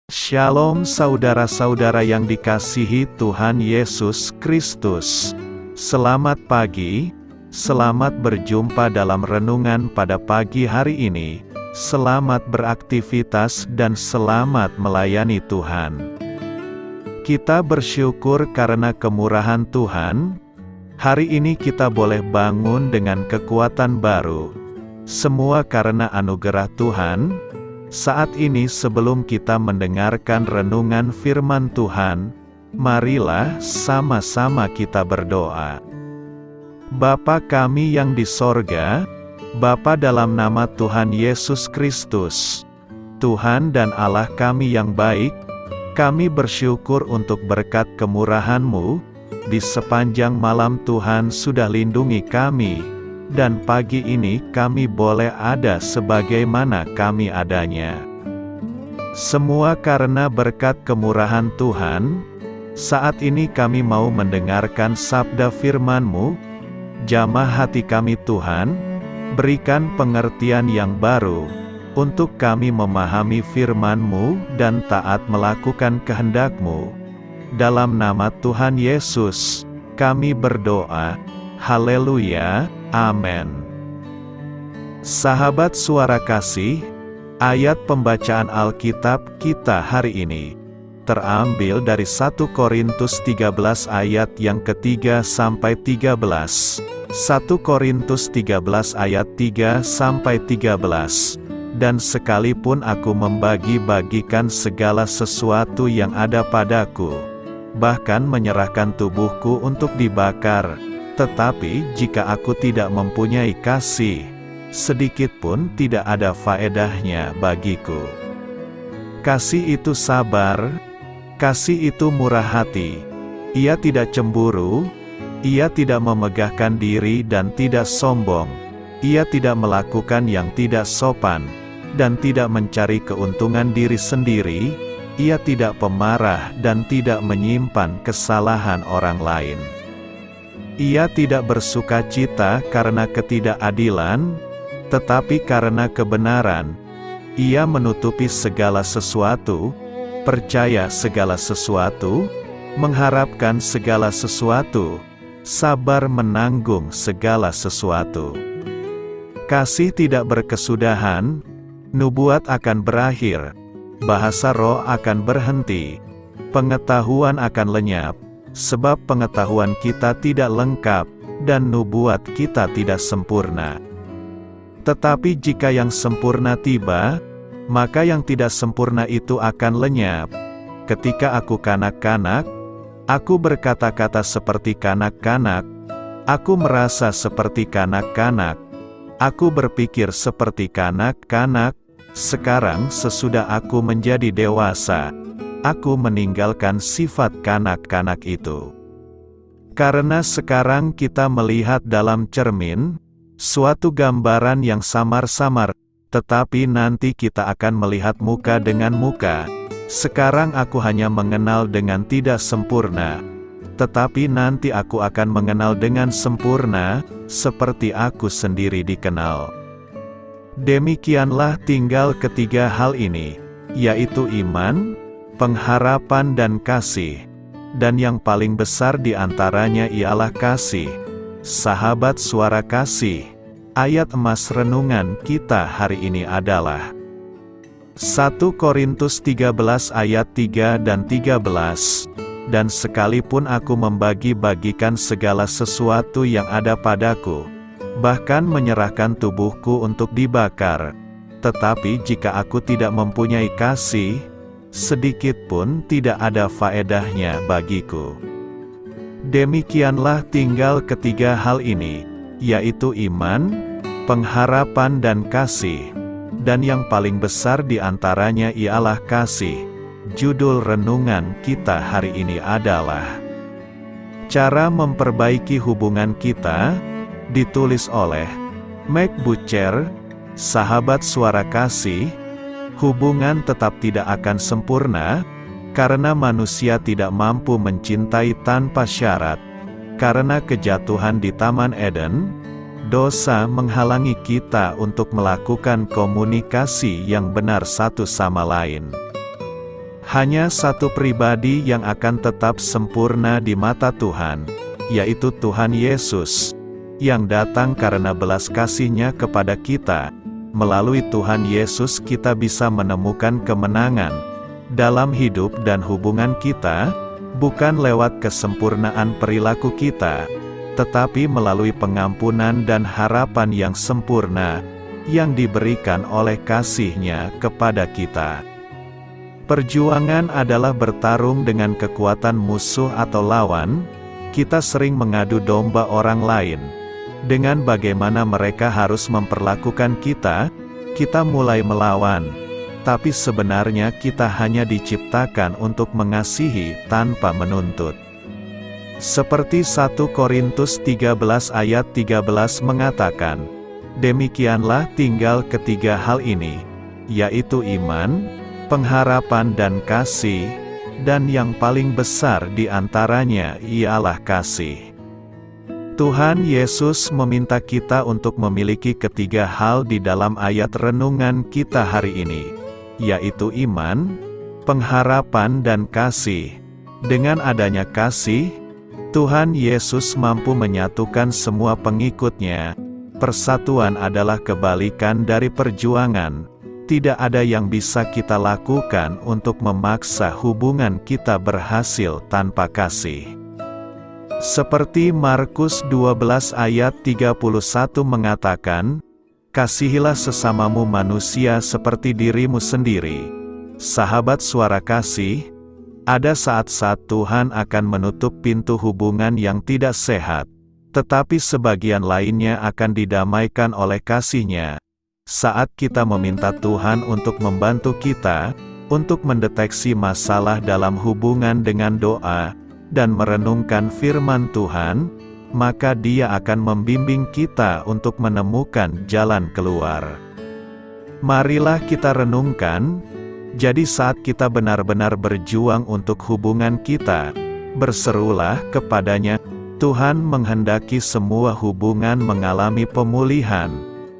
Shalom saudara-saudara yang dikasihi Tuhan Yesus Kristus. Selamat pagi, selamat berjumpa dalam renungan pada pagi hari ini. Selamat beraktivitas dan selamat melayani Tuhan. Kita bersyukur karena kemurahan Tuhan. Hari ini kita boleh bangun dengan kekuatan baru. Semua karena anugerah Tuhan. Saat ini sebelum kita mendengarkan renungan firman Tuhan, marilah sama-sama kita berdoa. Bapa kami yang di sorga, Bapa dalam nama Tuhan Yesus Kristus, Tuhan dan Allah kami yang baik, kami bersyukur untuk berkat kemurahan-Mu, di sepanjang malam Tuhan sudah lindungi kami. Dan pagi ini kami boleh ada sebagaimana kami adanya. Semua karena berkat kemurahan Tuhan. Saat ini kami mau mendengarkan sabda firman-Mu. Jamah hati kami Tuhan, berikan pengertian yang baru, untuk kami memahami firman-Mu dan taat melakukan kehendak-Mu. Dalam nama Tuhan Yesus, kami berdoa. Haleluya. Amin. Sahabat suara kasih, ayat pembacaan Alkitab kita hari ini terambil dari 1 Korintus 13 ayat yang ketiga sampai 13. 1 Korintus 13 ayat 3 sampai 13. Dan sekalipun aku membagi-bagikan segala sesuatu yang ada padaku, bahkan menyerahkan tubuhku untuk dibakar, tetapi jika aku tidak mempunyai kasih, sedikit pun tidak ada faedahnya bagiku. Kasih itu sabar, kasih itu murah hati, ia tidak cemburu, ia tidak memegahkan diri dan tidak sombong, ia tidak melakukan yang tidak sopan, dan tidak mencari keuntungan diri sendiri, ia tidak pemarah dan tidak menyimpan kesalahan orang lain. Ia tidak bersuka cita karena ketidakadilan, tetapi karena kebenaran. Ia menutupi segala sesuatu, percaya segala sesuatu, mengharapkan segala sesuatu, sabar menanggung segala sesuatu. Kasih tidak berkesudahan, nubuat akan berakhir, bahasa roh akan berhenti, pengetahuan akan lenyap, sebab pengetahuan kita tidak lengkap, dan nubuat kita tidak sempurna. Tetapi jika yang sempurna tiba, maka yang tidak sempurna itu akan lenyap. Ketika aku kanak-kanak, aku berkata-kata seperti kanak-kanak, aku merasa seperti kanak-kanak, aku berpikir seperti kanak-kanak. Sekarang sesudah aku menjadi dewasa, aku meninggalkan sifat kanak-kanak itu. Karena sekarang kita melihat dalam cermin, suatu gambaran yang samar-samar, tetapi nanti kita akan melihat muka dengan muka. Sekarang aku hanya mengenal dengan tidak sempurna, tetapi nanti aku akan mengenal dengan sempurna, seperti aku sendiri dikenal. Demikianlah tinggal ketiga hal ini, yaitu iman, pengharapan dan kasih. Dan yang paling besar di antaranya ialah kasih. Sahabat suara kasih, ayat emas renungan kita hari ini adalah 1 Korintus 13 ayat 3 dan 13. Dan sekalipun aku membagi-bagikan segala sesuatu yang ada padaku, bahkan menyerahkan tubuhku untuk dibakar, tetapi jika aku tidak mempunyai kasih, sedikit pun tidak ada faedahnya bagiku. Demikianlah tinggal ketiga hal ini, yaitu iman, pengharapan dan kasih. Dan yang paling besar di antaranya ialah kasih. Judul renungan kita hari ini adalah Cara Memperbaiki Hubungan Kita, ditulis oleh Mac Butcher. Sahabat suara kasih, hubungan tetap tidak akan sempurna, karena manusia tidak mampu mencintai tanpa syarat. Karena kejatuhan di Taman Eden, dosa menghalangi kita untuk melakukan komunikasi yang benar satu sama lain. Hanya satu pribadi yang akan tetap sempurna di mata Tuhan, yaitu Tuhan Yesus, yang datang karena belas kasih-Nya kepada kita. Melalui Tuhan Yesus kita bisa menemukan kemenangan dalam hidup dan hubungan kita, bukan lewat kesempurnaan perilaku kita, tetapi melalui pengampunan dan harapan yang sempurna, yang diberikan oleh kasih-Nya kepada kita. Perjuangan adalah bertarung dengan kekuatan musuh atau lawan. Kita sering mengadu domba orang lain dengan bagaimana mereka harus memperlakukan kita. Kita mulai melawan, tapi sebenarnya kita hanya diciptakan untuk mengasihi tanpa menuntut. Seperti 1 Korintus 13 ayat 13 mengatakan, demikianlah tinggal ketiga hal ini, yaitu iman, pengharapan dan kasih, dan yang paling besar di antaranya ialah kasih. Tuhan Yesus meminta kita untuk memiliki ketiga hal di dalam ayat renungan kita hari ini, yaitu iman, pengharapan dan kasih. Dengan adanya kasih, Tuhan Yesus mampu menyatukan semua pengikut-Nya. Persatuan adalah kebalikan dari perjuangan. Tidak ada yang bisa kita lakukan untuk memaksa hubungan kita berhasil tanpa kasih. Seperti Markus 12 ayat 31 mengatakan, kasihilah sesamamu manusia seperti dirimu sendiri. Sahabat Suara Kasih, ada saat-saat Tuhan akan menutup pintu hubungan yang tidak sehat, tetapi sebagian lainnya akan didamaikan oleh kasih-Nya. Saat kita meminta Tuhan untuk membantu kita, untuk mendeteksi masalah dalam hubungan dengan doa, dan merenungkan firman Tuhan, maka Dia akan membimbing kita untuk menemukan jalan keluar. Marilah kita renungkan, jadi saat kita benar-benar berjuang untuk hubungan kita, berserulah kepada-Nya. Tuhan menghendaki semua hubungan mengalami pemulihan,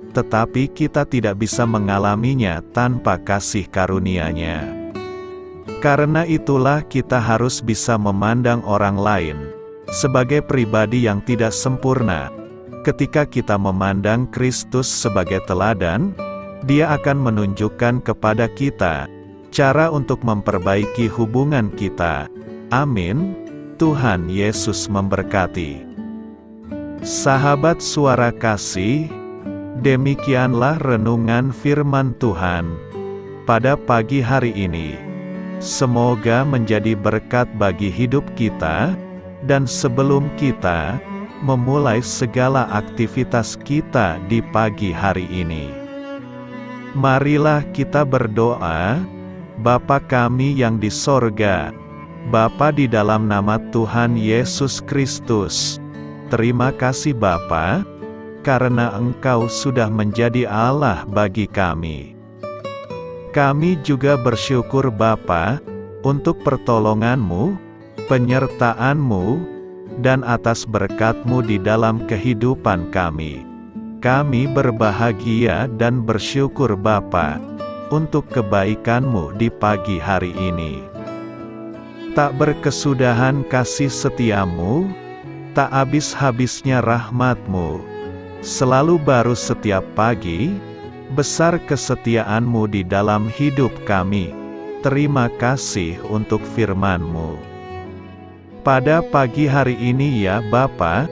tetapi kita tidak bisa mengalaminya tanpa kasih karunia-Nya. Karena itulah kita harus bisa memandang orang lain sebagai pribadi yang tidak sempurna. Ketika kita memandang Kristus sebagai teladan, Dia akan menunjukkan kepada kita cara untuk memperbaiki hubungan kita. Amin. Tuhan Yesus memberkati. Sahabat Suara Kasih, demikianlah renungan firman Tuhan pada pagi hari ini. Semoga menjadi berkat bagi hidup kita, dan sebelum kita memulai segala aktivitas kita di pagi hari ini, marilah kita berdoa. Bapa kami yang di sorga, Bapa di dalam nama Tuhan Yesus Kristus, terima kasih Bapa, karena Engkau sudah menjadi Allah bagi kami. Kami juga bersyukur Bapa, untuk pertolongan-Mu, penyertaan-Mu, dan atas berkat-Mu di dalam kehidupan kami. Kami berbahagia dan bersyukur Bapa, untuk kebaikan-Mu di pagi hari ini. Tak berkesudahan kasih setia-Mu, tak habis-habisnya rahmat-Mu, selalu baru setiap pagi. Besar kesetiaan-Mu di dalam hidup kami. Terima kasih untuk firman-Mu. Pada pagi hari ini ya Bapa,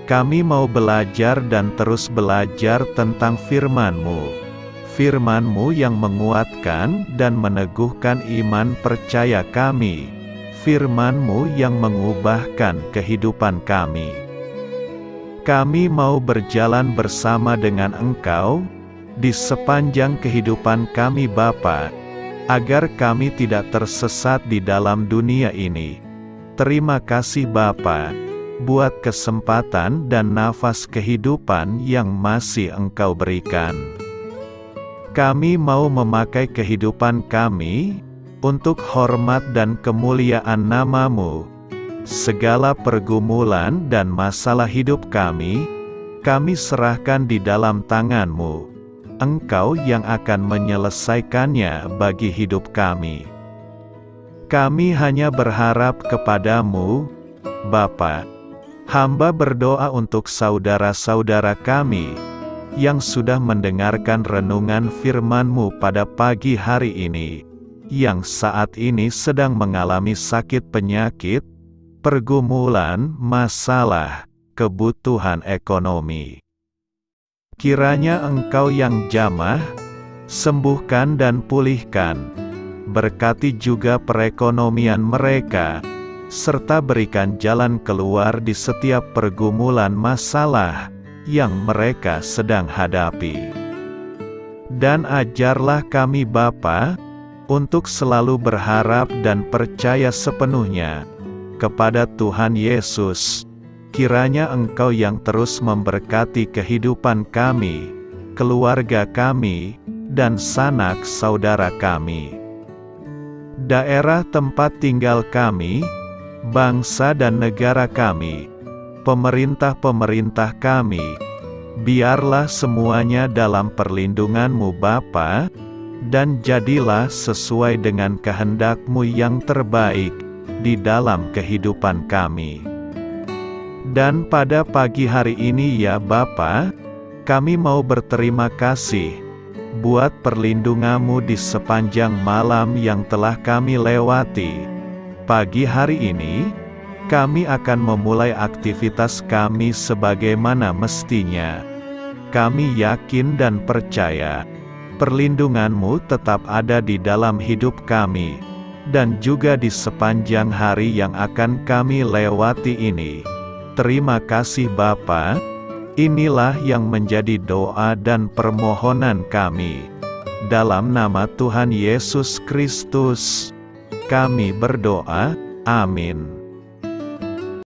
kami mau belajar dan terus belajar tentang firman-Mu. Firman-Mu yang menguatkan dan meneguhkan iman percaya kami. Firman-Mu yang mengubahkan kehidupan kami. Kami mau berjalan bersama dengan Engkau di sepanjang kehidupan kami Bapa, agar kami tidak tersesat di dalam dunia ini. Terima kasih Bapa, buat kesempatan dan nafas kehidupan yang masih Engkau berikan. Kami mau memakai kehidupan kami untuk hormat dan kemuliaan nama-Mu. Segala pergumulan dan masalah hidup kami serahkan di dalam tangan-Mu. Engkau yang akan menyelesaikannya bagi hidup kami. Kami hanya berharap kepadamu, Bapa. Hamba berdoa untuk saudara-saudara kami, yang sudah mendengarkan renungan firman-Mu pada pagi hari ini, yang saat ini sedang mengalami sakit penyakit, pergumulan, masalah, kebutuhan ekonomi. Kiranya Engkau yang jamah, sembuhkan dan pulihkan. Berkati juga perekonomian mereka, serta berikan jalan keluar di setiap pergumulan masalah yang mereka sedang hadapi. Dan ajarlah kami Bapa, untuk selalu berharap dan percaya sepenuhnya kepada Tuhan Yesus. Kiranya Engkau yang terus memberkati kehidupan kami, keluarga kami, dan sanak saudara kami, daerah tempat tinggal kami, bangsa dan negara kami, pemerintah-pemerintah kami, biarlah semuanya dalam perlindungan-Mu Bapa, dan jadilah sesuai dengan kehendak-Mu yang terbaik di dalam kehidupan kami. Dan pada pagi hari ini ya Bapa, kami mau berterima kasih buat perlindungan-Mu di sepanjang malam yang telah kami lewati. Pagi hari ini, kami akan memulai aktivitas kami sebagaimana mestinya. Kami yakin dan percaya, perlindungan-Mu tetap ada di dalam hidup kami, dan juga di sepanjang hari yang akan kami lewati ini. Terima kasih Bapa. Inilah yang menjadi doa dan permohonan kami. Dalam nama Tuhan Yesus Kristus, kami berdoa. Amin.